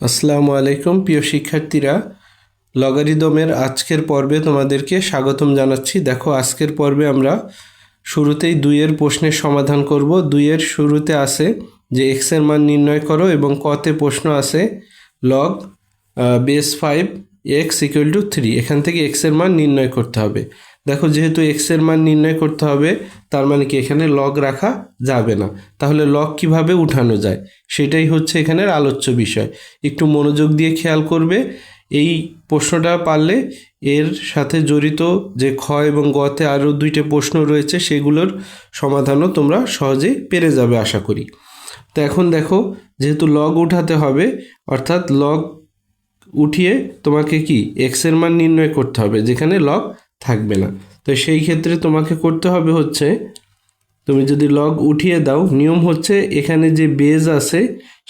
আসসালামু আলাইকুম প্রিয় শিক্ষার্থীরা, লগারিদমের আজকের পর্বে তোমাদেরকে স্বাগতম জানাচ্ছি। দেখো, আজকের পর্বে আমরা শুরুতেই দুইয়ের প্রশ্নের সমাধান করব। দুইয়ের শুরুতে আছে যে এক্স এর মান নির্ণয় করো এবং কতে প্রশ্ন আছে log base 5 x equal to 3। এখান থেকে এক্স এর মান নির্ণয় করতে হবে। দেখো, যেহেতু এক্স এর মান নির্ণয় করতে হবে, তার মানে কি এখানে লগ রাখা যাবে না। তাহলে লগ কিভাবে উঠানো যায় সেটাই হচ্ছে এখানের আলোচ্য বিষয়। একটু মনোযোগ দিয়ে খেয়াল করবে। এই প্রশ্নটা পারলে এর সাথে জড়িত যে খ এবং গতে আরও দুইটা প্রশ্ন রয়েছে সেগুলোর সমাধানও তোমরা সহজেই পেরে যাবে আশা করি। তো এখন দেখো, যেহেতু লগ উঠাতে হবে, অর্থাৎ লগ উঠিয়ে তোমাকে কি এক্স এর মান নির্ণয় করতে হবে যেখানে লগ থাকবে না। তো সেই ক্ষেত্রে তোমাকে করতে হবে হচ্ছে, তুমি যদি লগ উঠিয়ে দাও, নিয়ম হচ্ছে এখানে যে বেজ আছে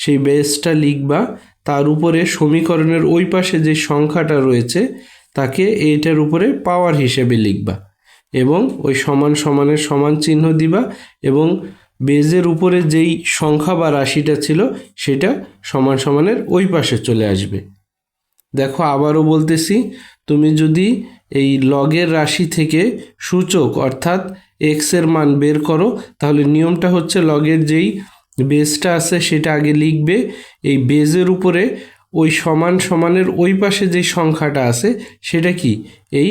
সেই বেজটা লিখবা, তার উপরে সমীকরণের ওই পাশে যে সংখ্যাটা রয়েছে তাকে এইটার উপরে পাওয়ার হিসেবে লিখবা এবং ওই সমান সমানের সমান চিহ্ন দিবা এবং বেজের উপরে যেই সংখ্যা বা রাশিটা ছিল সেটা সমান সমানের ওই পাশে চলে আসবে। দেখো, আবারও বলতেছি, তুমি যদি এই লগের রাশি থেকে সূচক অর্থাৎ এক্স এর মান বের করো, তাহলে নিয়মটা হচ্ছে লগের যেই বেজটা আছে সেটা আগে লিখবে, এই বেজের উপরে ওই সমান সমানের ওই পাশে যে সংখ্যাটা আছে সেটা কি এই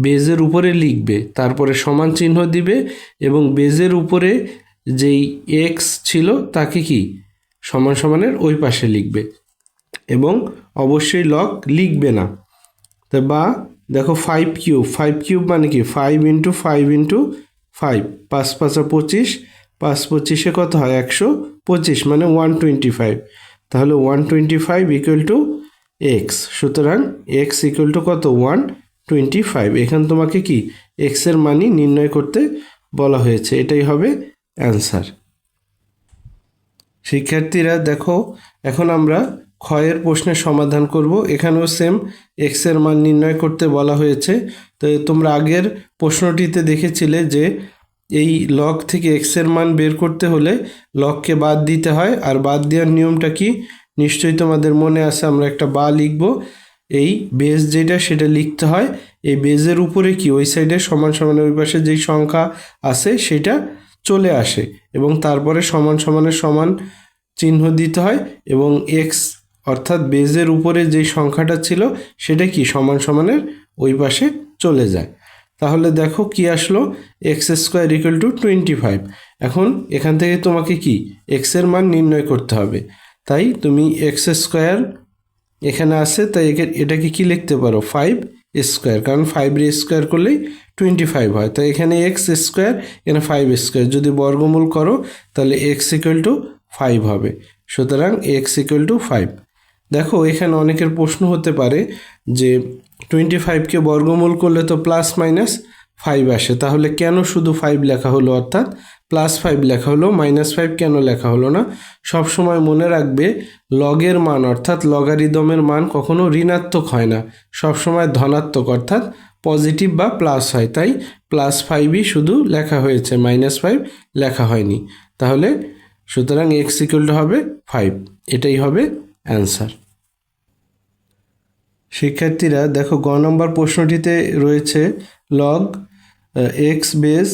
বেজের উপরে লিখবে, তারপরে সমান চিহ্ন দিবে এবং বেজের উপরে যেই এক্স ছিল তাকে কি সমান সমানের ওই পাশে লিখবে এবং অবশ্যই লগ লিখবে না। তো বা দেখো, 5 কিউব মানে কি 5 × 5 × 5, 5×5 = 25, 5×25 কত হয় 125, মানে 125। তাহলে 125 ইকুয়াল টু এক্স। সুতরাং এক্স ইকুয়াল টু কত 125। এখানে তোমাকে কি এক্স এর মানই নির্ণয় করতে বলা হয়েছে, এটাই হবে অ্যান্সার। শিক্ষার্থীরা দেখো, এখন আমরা ক্ষয়ের প্রশ্নের সমাধান করব। এখানেও সেম এক্স এর মান নির্ণয় করতে বলা হয়েছে। তো তোমরা আগের প্রশ্নটিতে দেখেছিলে যে এই লগ থেকে এক্স এর মান বের করতে হলে লগকে বাদ দিতে হয়, আর বাদ দেওয়ার নিয়মটা কি নিশ্চয়ই তোমাদের মনে আছে। আমরা একটা বা লিখব, এই বেজ যেটা সেটা লিখতে হয়, এই বেজের উপরে কি ওই সাইডে সমান সমানের ওই পাশে যেই সংখ্যা আছে সেটা চলে আসে এবং তারপরে সমান সমানের সমান চিহ্ন দিতে হয় এবং এক্স অর্থাৎ বেজের উপরে যেই সংখ্যাটা ছিল সেটা কি সমান সমানের ওই পাশে চলে যায়। তাহলে দেখো কি আসলো, x² = 25। এখন এখান থেকে তোমাকে কি এক্স এর মান নির্ণয় করতে হবে। তাই তুমি x² এখানে আছে, তাই এটাকে কি লিখতে পারো 5², কারণ 5² করলেই 25 হয়। তাই এখানে x², এখানে 5², যদি বর্গমূল করো তাহলে x = 5 হবে। সুতরাং x = 5। দেখো, এখানে অনেকের প্রশ্ন হতে পারে যে 25কে বর্গমূল করলে তো +-5 আসে, তাহলে কেন শুধু 5 লেখা হলো, অর্থাৎ +5 লেখা হলো, -5 কেন লেখা হলো না? সব সময় মনে রাখবে, লগের মান অর্থাৎ লগারিদমের মান কখনো ঋণাত্মক হয় না, সব সময় ধনাত্মক অর্থাৎ পজিটিভ বা প্লাস হয়। তাই +5ই শুধু লেখা হয়েছে, -5 লেখা হয়নি। তাহলে সুতরাং x = হবে 5, এটাই হবে অ্যান্সার। শিক্ষার্থীরা দেখো, গ নম্বর প্রশ্নটিতে রয়েছে লগ এক্স বেজ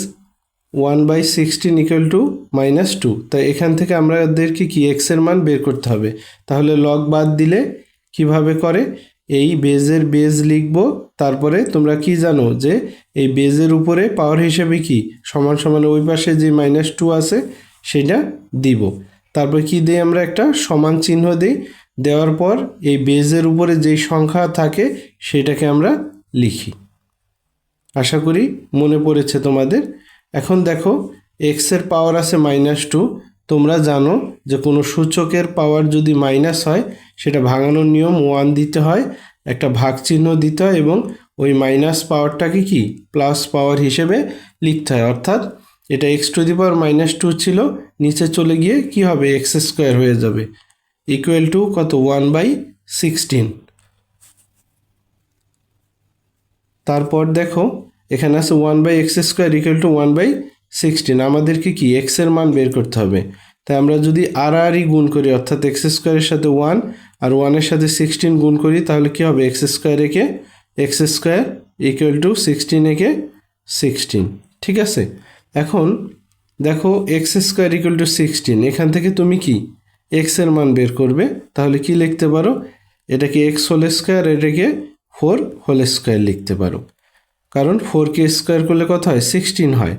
1/16 = -2। তাই এখান থেকে আমাদেরকে কি এক্স এর মান বের করতে হবে। তাহলে লগ বাদ দিলে কিভাবে করে, এই বেজের বেজ লিখব, তারপরে তোমরা কি জানো যে এই বেজের উপরে পাওয়ার হিসেবে কি সমান সমান ওই পাশে যে -2 আছে সেটা দিব। তারপর কি দিই, আমরা একটা সমান চিহ্ন দিই, দেওয়ার পর এই বেজের উপরে যেই সংখ্যা থাকে সেটাকে আমরা লিখি। আশা করি মনে পড়েছে তোমাদের। এখন দেখো, এক্স এর পাওয়ার আছে -2। তোমরা জানো যে কোনো সূচকের পাওয়ার যদি মাইনাস হয় সেটা ভাঙানোর নিয়ম 1 দিতে হয়, একটা ভাগ চিহ্ন দিতে হয় এবং ওই মাইনাস পাওয়ারটাকে কি প্লাস পাওয়ার হিসেবে লিখতে হয়। অর্থাৎ এটা x⁻² ছিল, নিচে চলে গিয়ে কি হবে x² হয়ে যাবে, ইকুয়াল টু কত 1/16। তারপর দেখো, এখানে আছে 1/x² = 1/16। আমাদেরকে কি এক্স এর মান বের করতে হবে। তাই আমরা যদি আর গুণ করি অর্থাৎ এক্স স্কোয়ারের সাথে 1 আর 1-এর সাথে 16 গুণ করি তাহলে কি হবে এক্স স্কোয়ার একে এক্স স্কোয়ার ইকুয়াল টু 16 একে 16। ঠিক আছে, এখন দেখো এক্স স্কোয়ার ইকুয়াল টু 16, এখান থেকে তুমি কি এক্সের মান বের করবে। তাহলে কি লিখতে পারো, এটাকে এক্স হোল স্কোয়ার, এটাকে 4 হোল স্কোয়ার লিখতে পারো, কারণ 4কে স্কোয়ার করলে কত হয় 16 হয়।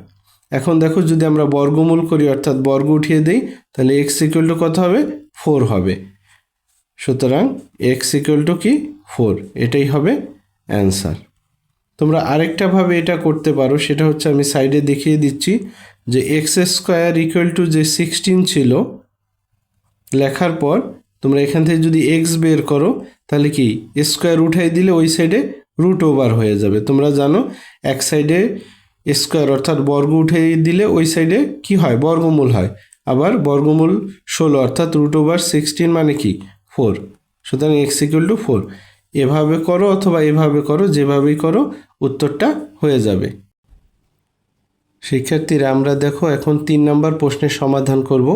এখন দেখো যদি আমরা বর্গমূল করি অর্থাৎ বর্গ উঠিয়ে দিই তাহলে এক্স ইকুয়াল টু কত হবে 4 হবে। সুতরাং এক্স ইকুয়াল টু কি 4, এটাই হবে অ্যান্সার। তোমরা আরেকটাভাবে এটা করতে পারো, সেটা হচ্ছে আমি সাইডে দেখিয়ে দিচ্ছি যে এক্স স্কোয়ার ইকুয়াল টু যে 16 ছিল লেখার পর তোমরা এখান থেকে যদি এক্স বের করো তাহলে কি স্কোয়ার উঠাই দিলে ওই সাইডে রুট ওভার হয়ে যাবে। তোমরা জানো এক সাইডে স্কোয়ার অর্থাৎ বর্গ উঠাই দিলে ওই সাইডে কি হয় বর্গমূল হয়, আবার বর্গমূল 16 অর্থাৎ রুট ওভার 16 মানে কি 4। সুতরাং এক্স ইকুয়াল টু 4, এভাবে করো অথবা এভাবে করো, যেভাবেই করো উত্তরটা হয়ে যাবে। শিক্ষার্থীরা আমরা দেখো এখন 3 নম্বর প্রশ্নের সমাধান করব।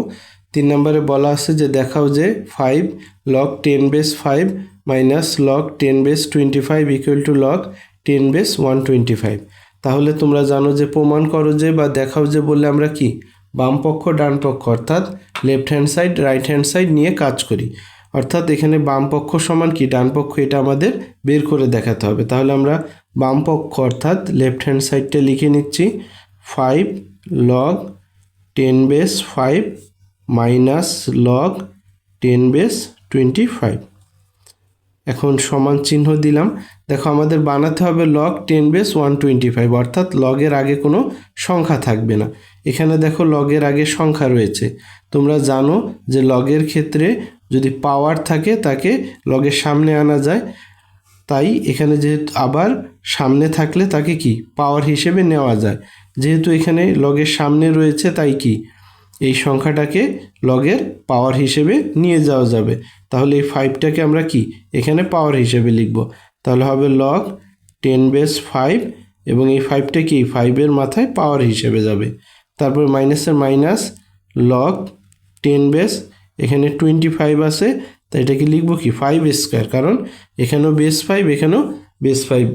3 নম্বরে বলা আছে যে দেখাও যে 5 log 10 base 5 minus log 10 base 25 equal to log 10 base 125। তাহলে তোমরা জানো যে প্রমাণ করো যে বা দেখাও যে বললে আমরা কি বাম পক্ষ ডান পক্ষ অর্থাৎ left hand side right hand side নিয়ে কাজ করি। অর্থাৎ এখানে বাম পক্ষ সমান কি ডান পক্ষ, এটা আমাদের বের করে দেখাতে হবে। তাহলে আমরা বাম পক্ষ অর্থাৎ লেফট হ্যান্ড সাইডটা লিখে নিচ্ছি 5 log 10 base 5 minus log 10 base 25। এখন সমান চিহ্ন দিলাম। দেখো আমাদের বানাতে হবে log 10 বেস 125 অর্থাৎ লগের আগে কোনো সংখ্যা থাকবে না। এখানে দেখো লগের আগে সংখ্যা রয়েছে। তোমরা জানো যে লগের ক্ষেত্রে যদি পাওয়ার থাকে তাকে লগের সামনে আনা যায়, তাই এখানে যেহেতু আবার সামনে থাকলে তাকে কি পাওয়ার হিসেবে নেওয়া যায়। যেহেতু এখানে লগের সামনে রয়েছে তাই কি এই সংখ্যাটাকে লগের পাওয়ার হিসেবে নিয়ে যাওয়া যাবে। তাহলে এই 5টাকে আমরা কি এখানে পাওয়ার হিসেবে লিখব। তাহলে হবে log 10 বেস 5 এবং এই 5টা কি 5-এর মাথায় পাওয়ার হিসেবে যাবে। তারপর মাইনাসের মাইনাস log 10 বেস, এখানে 25 আছে তাই এটাকে লিখব কি 5 স্কোয়ার, কারণ এখানেও বেস 5 এখানেও বেস 5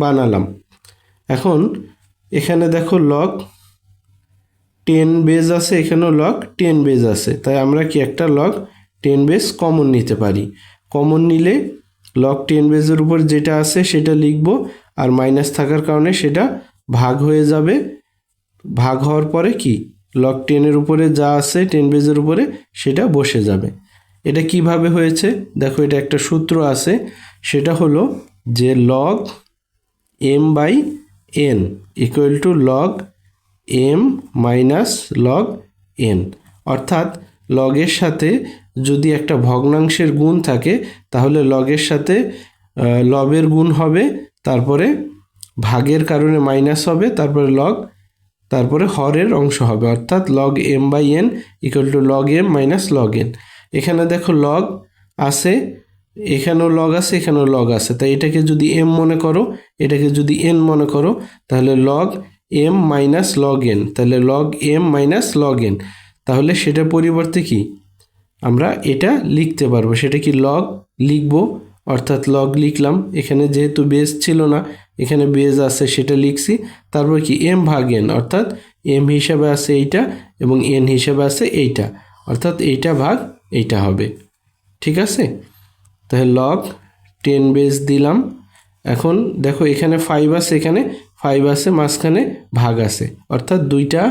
বানালাম। এখন এখানে দেখো log 10 বেজ আছে, এখানেও log 10 বেজ আছে, তাই আমরা কি একটা log 10 বেজ কমন নিতে পারি। কমন নিলে log 10 বেজের উপর যেটা আছে সেটা লিখব, আর মাইনাস থাকার কারণে সেটা ভাগ হয়ে যাবে। ভাগ হওয়ার পরে কি log 10-এর উপরে যা আছে 10 বেজের উপরে সেটা বসে যাবে। এটা কিভাবে হয়েছে দেখো, এটা একটা সূত্র আছে, সেটা হলো যে log m/n equal to log m minus log n। অর্থাৎ লগের সাথে যদি একটা ভগ্নাংশের গুণ থাকে তাহলে লগের সাথে লবের গুণ হবে, তারপরে ভাগের কারণে মাইনাস হবে, তারপরে লগ, তারপরে হরের অংশ হবে, অর্থাৎ log m/n equal to log m minus log n। এখানে দেখো লগ আছে, এখানেও লগ আছে, এখানেও লগ আছে, তাই এটাকে যদি m মনে করো, এটাকে যদি n মনে করো, তাহলে log m minus log n, তাহলে log m minus log n। তাহলে সেটার পরিবর্তে কি আমরা এটা লিখতে পারবো, সেটা কি log লিখব, অর্থাৎ log লিখলাম। এখানে যেহেতু বেস ছিল না, এখানে বেস আছে সেটা লিখছি। তারপর কি m ভাগ n, অর্থাৎ m হিসাবে আছে এইটা এবং n হিসাবে আছে এইটা, অর্থাৎ এইটা ভাগ এইটা হবে। ঠিক আছে, তাহলে log 10 বেস দিলাম। এখন দেখো এখানে 5 আছে, এখানে 5 আছে, মাঝখানে ভাগ আছে, অর্থাৎ দুইটা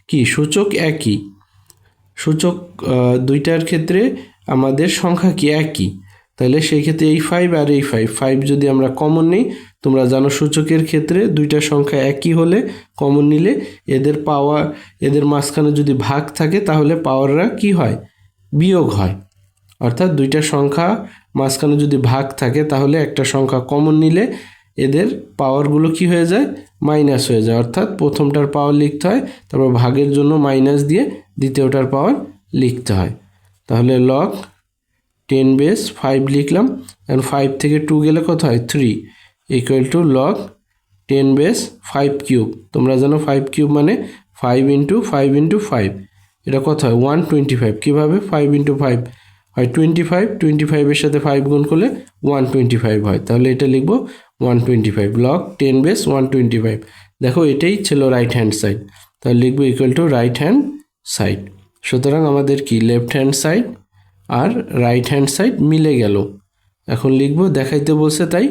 কি সূচক একই। সূচক দুইটার ক্ষেত্রে আমাদের সংখ্যা কি একই, তাহলে সেই ক্ষেত্রে এই 5 আর এই 5 যদি আমরা কমন নিই, তোমরা জানো সূচকের ক্ষেত্রে দুইটা সংখ্যা একই হলে কমন নিলে এদের পাওয়ার, এদের মাঝখানে যদি ভাগ থাকে তাহলে পাওয়াররা কি হয় বিয়োগ হয়। অর্থাৎ দুইটা সংখ্যা মাঝখানে যদি ভাগ থাকে তাহলে একটা সংখ্যা কমন নিলে এদের পাওয়ারগুলো কি হয়ে যায় মাইনাস হয়ে যায়, অর্থাৎ প্রথমটার পাওয়ার লিখতে হয়, তারপর ভাগের জন্য মাইনাস দিয়ে দ্বিতীয়টার পাওয়ার লিখতে হয়। তাহলে log 10 বেস 5 লিখলাম, এখন 5 থেকে 2 গেলে কত হয় 3 equal to log 10 base 5 cube. তোমরা জানো 5 কিউব মানে 5 ইন্টু 5 ইন্টু 5, এটা কত হয় 125। কীভাবে 5 × 5 হয় 25, 25-এর সাথে 5 গুণ করলে 125 হয়, তাহলে এটা লিখব 125 log 10 বেস 125। দেখো এটাই ছিল রাইট হ্যান্ড সাইড, তাহলে লিখবো equal to right hand side. সুতরাং আমাদের কি লেফট হ্যান্ড সাইড আর রাইট হ্যান্ড সাইড মিলে গেল। এখন লিখব দেখাইতে বলছে তাই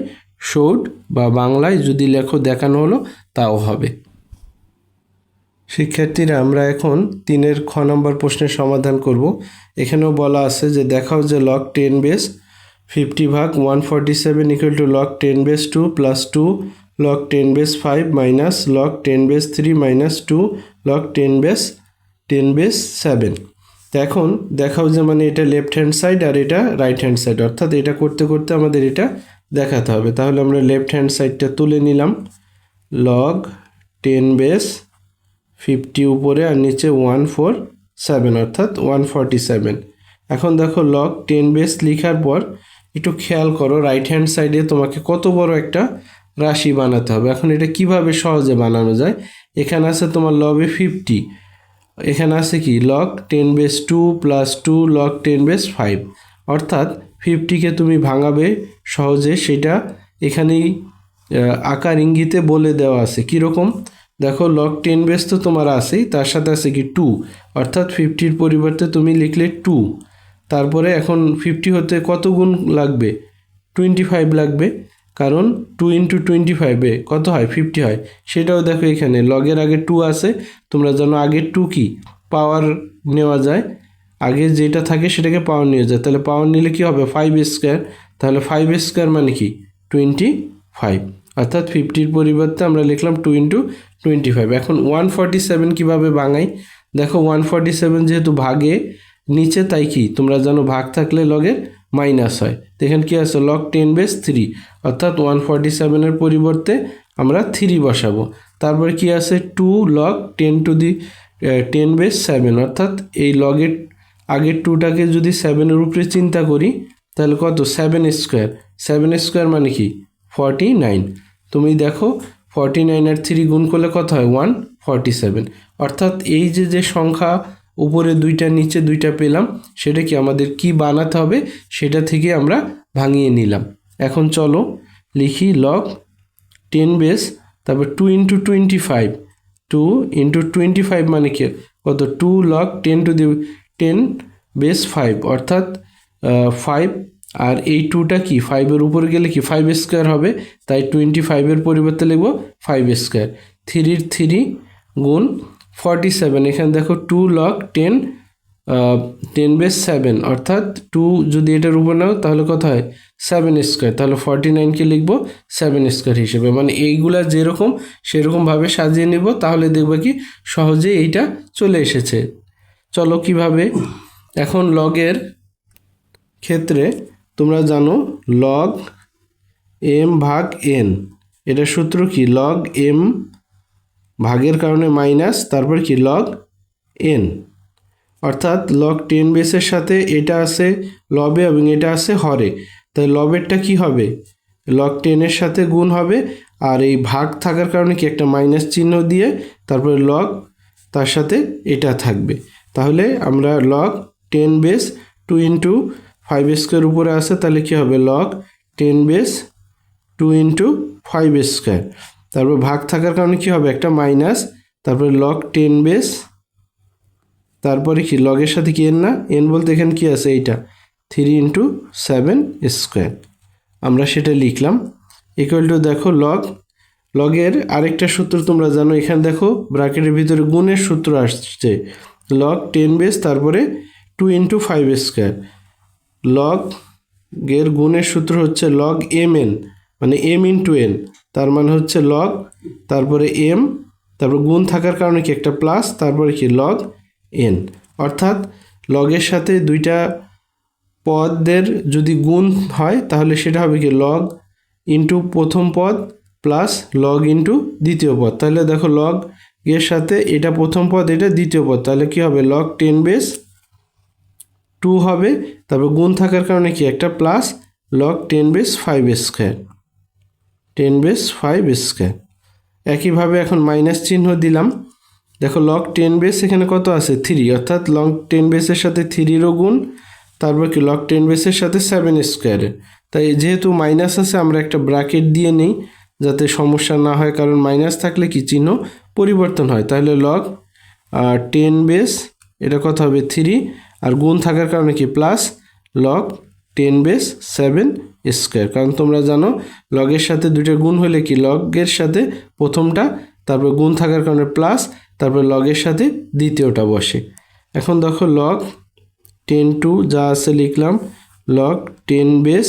শোড, বা বাংলায় যদি লেখো দেখানো হলো তাও হবে। শিক্ষার্থীরা আমরা এখন 3-এর খ নম্বর প্রশ্নের সমাধান করব। এখানেও বলা আছে যে দেখাও যে log 10 বেস 50 ভাগ 147 equal to log 10 base 2 plus 2 log 10 base 5 minus log 10 base 3 minus 2 log 10 base 7। তো এখন দেখাও যে মানে এটা লেফট হ্যান্ড সাইড আর এটা রাইট হ্যান্ড সাইড, অর্থাৎ এটা করতে করতে আমাদের এটা দেখাতে হবে। তাহলে আমরা লেফট হ্যান্ড সাইডটা তুলে নিলাম, log 10 বেস 50 উপরে আর নিচে 147 অর্থাৎ 147। এখন দেখো log 10 বেস লেখার পর একটু খেয়াল করো রাইট হ্যান্ড সাইডে তোমাকে কত বড় একটা রাশি বানাতে হবে। এখন এটা কিভাবে সহজে বানানো যায়, এখানে আছে তোমার লবে 50, এখানে আছে কি log 10 base 2 plus 2 log 10 base 5, অর্থাৎ 50কে তুমি ভাঙাবে সহজে, সেটা এখানেই আকার ইঙ্গিতে বলে দেওয়া আছে। কীরকম দেখো log 10 বেস তো তোমার আছেই, তার সাথে আছে কি 2, অর্থাৎ 50-র পরিবর্তে তুমি লিখলে 2। তারপরে এখন 50 হতে কত গুণ লাগবে, 25 লাগবে, কারণ 2 × 25-এ কত হয় 50 হয়। সেটাও দেখো এখানে লগের আগে 2 আছে, তোমরা জানো আগের 2 কি পাওয়ার নেওয়া যায়, আগে যেটা থাকে সেটাকে পাওয়ার নিয়ে যায়, তাহলে পাওয়ার নিলে কি হবে 5² তাহলে 5² মানে কি 25, অর্থাৎ 50-র পরিবর্তে আমরা লিখলাম 2 × 25। এখন 147 কিভাবে ভাঙাই, দেখো 147 যেহেতু ভাগে নিচে, তাই কি তোমরা জানো ভাগ থাকলে লগের মাইনাস হয়, তো এখানে কি আছে log 10 বেস 3, অর্থাৎ 147-এর পরিবর্তে আমরা 3 বসাবো। তারপরে কি আছে 2 log 10 বেস 7, অর্থাৎ এই লগের আগের 2টাকে যদি 7-এর উপরে চিন্তা করি তাহলে কত 7² মানে কি 49। তুমি দেখো 49 আর 3 গুণ করলে কত হয় 147, অর্থাৎ এই যে সংখ্যা উপরে 2টা নিচে 2টা পেলাম, সেটা কি আমাদের কি বানাতে হবে সেটা থেকে আমরা ভাঙিয়ে নিলাম। এখন চলো লিখি log 10 বেস তারপর 2 × 25, 2 × 25 মানে কি কত 2 log 10 বেস 5, অর্থাৎ 5, আর এই 2টা কি 5-এর উপরে গেলে কি 5² হবে, তাই 25-এর পরিবর্তে লিখব 5²। 3-র 3 গুণ 47, এখানে দেখো 2 log 10 বেস 7, অর্থাৎ 2 যদি এটার উপর নাও তাহলে কত হয় 7², তাহলে 49-কে লিখব 7² হিসেবে। মানে এইগুলা যেরকম সেরকমভাবে সাজিয়ে নেব, তাহলে দেখবে কি সহজে এইটা চলে এসেছে। চলো কিভাবে, এখন লগের ক্ষেত্রে তোমরা জানো log m ভাগ n, এটা সূত্র কি log m ভাগের কারণে মাইনাস তারপর কি log n, অর্থাৎ log 10 বেসের সাথে এটা আছে লবে এবং এটা আছে হরে, তাই লবেরটা কি হবে log 10-এর সাথে গুণ হবে, আর এই ভাগ থাকার কারণে কি একটা মাইনাস চিহ্ন দিয়ে তারপরে log তার সাথে এটা থাকবে। তাহলে আমরা log 10 বেস 2 × 5² উপরে আছে, তাহলে কি হবে log 10 বেস 2 × 5², তারপর ভাগ থাকার কারণে কি হবে একটা মাইনাস, তারপরে log 10 বেস, তারপরে কি লগের সাথে কি n না, n বলতে এখানে কি আছে এইটা 3 × 7², আমরা সেটা লিখলাম ইকুয়াল টু দেখো লগের আরেকটা সূত্র তোমরা জানো, এখানে দেখো ব্র্যাকেটের ভিতরে গুণের সূত্র আসছে log 10 বেস তারপরে 2 × 5², লগের গুণের সূত্র হচ্ছে log mn, মানে m × n, তার মানে হচ্ছে log তারপরে m তারপর গুণ থাকার কারণে কি একটা প্লাস তারপরে কি log n, অর্থাৎ লগের সাথে দুইটা পদের যদি গুণ হয় তাহলে সেটা হবে কি log ইন্টু প্রথম পদ প্লাস log ইন্টু দ্বিতীয় পদ। তাহলে দেখো log এর সাথে এটা প্রথম পদ এটা দ্বিতীয় পদ, তাহলে কি হবে log 10 বেস 2 হবে, তারপর গুণ থাকার কারণে কি একটা প্লাস log 10 বেস 5², 10 বেস 5²। একইভাবে এখন মাইনাস চিহ্ন দিলাম, দেখো লগ 10 বেস এখানে কত আছে 3, অর্থাৎ লগ 10 বেসের সাথে 3-রও গুণ, তারপর কি লগ 10 বেসের সাথে 7 স্কোয়ারের। তাই যেহেতু মাইনাস আছে আমরা একটা ব্র্যাকেট দিয়ে নিই যাতে সমস্যা না হয়, কারণ মাইনাস থাকলে কি চিহ্ন পরিবর্তন হয়। তাহলে লগ 10 বেস এটা কত হবে 3, আর গুণ থাকার কারণে কি প্লাস লগ 10 বেস 7 স্কোয়ার। কারণ তোমরা জানো লগের সাথে দুইটা গুণ হলে কি লগের সাথে প্রথমটা, তারপর গুণ থাকার কারণে প্লাস, তারপর লগের সাথে দ্বিতীয়টা বসে। এখন দেখো লগ 10 যা আছে লিখলাম, লগ 10 বেস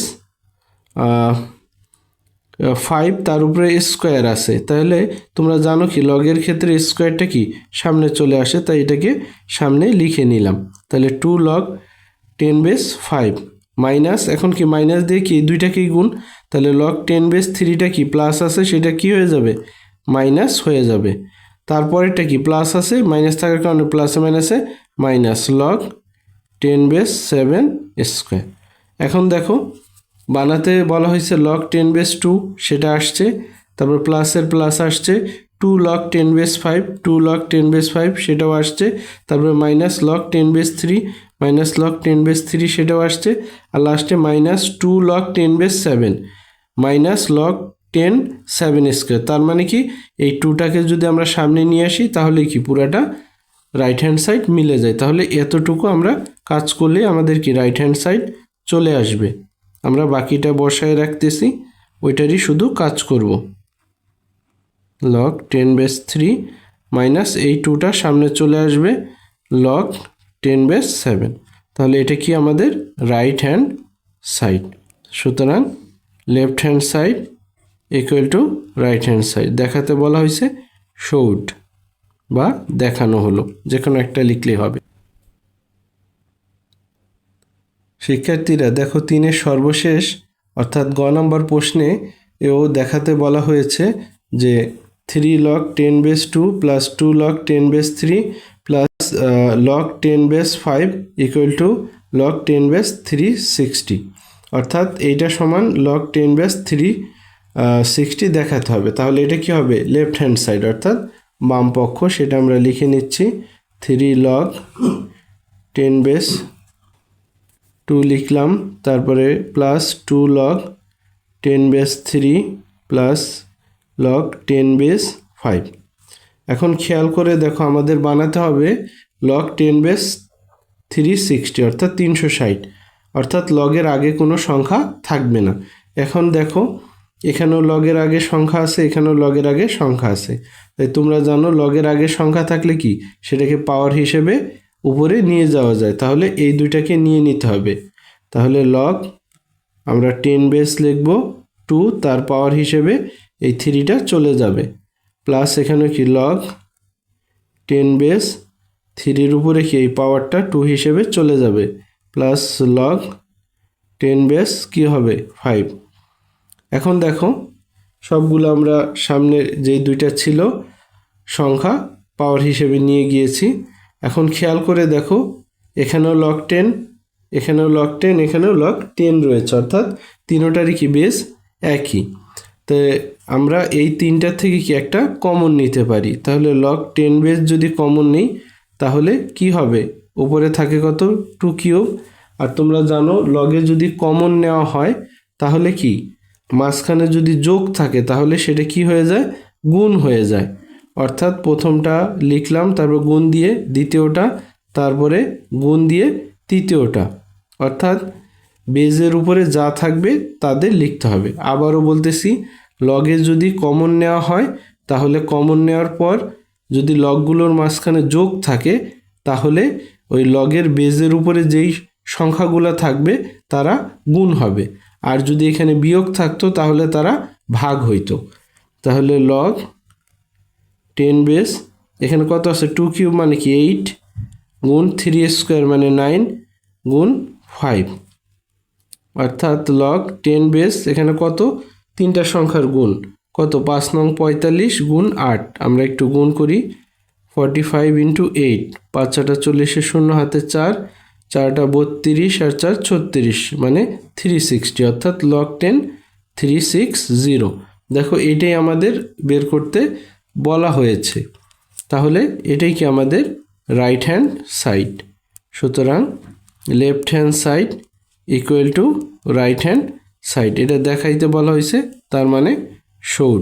5 তার উপরে স্কোয়ার আছে। তাহলে তোমরা জানো কি লগের ক্ষেত্রে স্কোয়ারটা কি সামনে চলে আসে, তাই এটাকে সামনে লিখে নিলাম। তাহলে 2 লগ 10 বেস 5 মাইনাস, এখন কি মাইনাস দিয়ে কি দুইটাকেই গুণ, তাহলে লগ 10 বেস 3টা কি প্লাস আছে সেটা কি হয়ে যাবে মাইনাস হয়ে যাবে। তারপরেরটা কি প্লাস আছে, মাইনাস থাকার কারণে প্লাসে মাইনাসে মাইনাস লগ 10 বেস 7 স্কোয়ার। এখন দেখো বানাতে বলা হয়েছে লগ 10 বেস 2 সেটা আসছে, তারপর প্লাসের প্লাস আসছে 2 লগ 10 বেস 5, 2 লগ 10 বেস 5 সেটাও আসছে, তারপরে minus log 10 base 3, minus log 10 base 3 সেটাও আসছে, আর লাস্টে minus 2 log 10 base 7 minus log 10 7 square. তার মানে কি এই 2টাকে যদি আমরা সামনে নিয়ে আসি তাহলে কি পুরাটা রাইট হ্যান্ড সাইড মিলে যায়। তাহলে এতটুকু আমরা কাজ করলে আমাদের কি রাইট হ্যান্ড সাইড চলে আসবে। আমরা বাকিটা বসায় রাখতেছি, ওইটারই শুধু কাজ করব। লগ 10 বেস 3 মাইনাস এই 2টা সামনে চলে আসবে লগ 10 বেস 7। তাহলে এটা কি আমাদের রাইট হ্যান্ড সাইড। সুতরাং left hand side equal to right hand side দেখাতে বলা হয়েছে শোড বা দেখানো হলো, যে কোনো একটা লিখলেই হবে। শিক্ষার্থীরা দেখো 3-এর সর্বশেষ অর্থাৎ গ নম্বর প্রশ্নে এও দেখাতে বলা হয়েছে যে 3 log 10 base 2 plus 2 log 10 base 3 plus log 10 base 5 equal to log 10 base 360, অর্থাৎ এইটা সমান লগ 10 বেস 360 দেখাতে হবে। তাহলে এটা কি হবে লেফট হ্যান্ড সাইড অর্থাৎ বাম পক্ষ, সেটা আমরা লিখে নিচ্ছি। 3 লগ 10 বেস 2 লিখলাম, তারপরে plus 2 log 10 base 3 plus log 10 base 5। এখন খেয়াল করে দেখো আমাদের বানাতে হবে লগ 10 বেস 360 অর্থাৎ 360, অর্থাৎ লগের আগে কোনো সংখ্যা থাকবে না। এখন দেখো এখানেও লগের আগে সংখ্যা আছে, এখানেও লগের আগে সংখ্যা আছে। তাই তোমরা জানো লগের আগে সংখ্যা থাকলে কি সেটাকে পাওয়ার হিসেবে উপরে নিয়ে যাওয়া যায়, তাহলে এই দুইটাকে নিয়ে নিতে হবে। তাহলে লগ আমরা 10 বেস লিখব 2, তার পাওয়ার হিসেবে এই 3টা চলে যাবে, প্লাস এখানে কি লগ 10 বেস 3-এর উপরে কি এই পাওয়ারটা 2 হিসেবে চলে যাবে, প্লাস লগ 10 বেস কি হবে 5। এখন দেখো সবগুলো আমরা সামনে যেই দুইটা ছিল সংখ্যা পাওয়ার হিসেবে নিয়ে গিয়েছি। এখন খেয়াল করে দেখো এখানেও লগ 10, এখানেও লগ 10, এখানেও লগ 10 রয়েছে, অর্থাৎ তিনোটারই কি বেস একই। তো আমরা এই তিনটার থেকে কি একটা কমন নিতে পারি। তাহলে লগ 10 বেস যদি কমন নিই তাহলে কি হবে, উপরে থাকে কত 2 কিউব, আর তোমরা জানো লগে যদি কমন নেওয়া হয় তাহলে কি মাঝখানে যদি যোগ থাকে তাহলে সেটা কি হয়ে যায় গুণ হয়ে যায়। অর্থাৎ প্রথমটা লিখলাম, তারপর গুণ দিয়ে দ্বিতীয়টা, তারপরে গুণ দিয়ে তৃতীয়টা, অর্থাৎ বেজের উপরে যা থাকবে তাদের লিখতে হবে। আবারও বলতেছি লগে যদি কমন নেওয়া হয় তাহলে কমন নেওয়ার পর যদি লগগুলোর মাঝখানে যোগ থাকে তাহলে ওই লগের বেজের উপরে যেই সংখ্যাগুলো থাকবে তারা গুণ হবে, আর যদি এখানে বিয়োগ থাকতো তাহলে তারা ভাগ হইতো। তাহলে লগ 10 বেস এখানে কত আছে 2 কিউব মানে কি 8 গুণ 3 স্কোয়ার মানে 9 গুণ 5, অর্থাৎ লগ 10 বেস এখানে কত তিনটা সংখ্যার গুণ কত 5 নং 45 গুণ 8, আমরা একটু গুণ করি 45 ইন্টু 8, 5 4 40 শূন্য হাতে 4, 4টা 32 আর 4 36 মানে 360, অর্থাৎ লগ 10 360। দেখো এটাই আমাদের বের করতে বলা হয়েছে। তাহলে এটাই কি আমাদের রাইট হ্যান্ড সাইড। সুতরাং left hand side equal to right hand side, এটা দেখাইতে বলা হয়েছে, তার মানে শোড।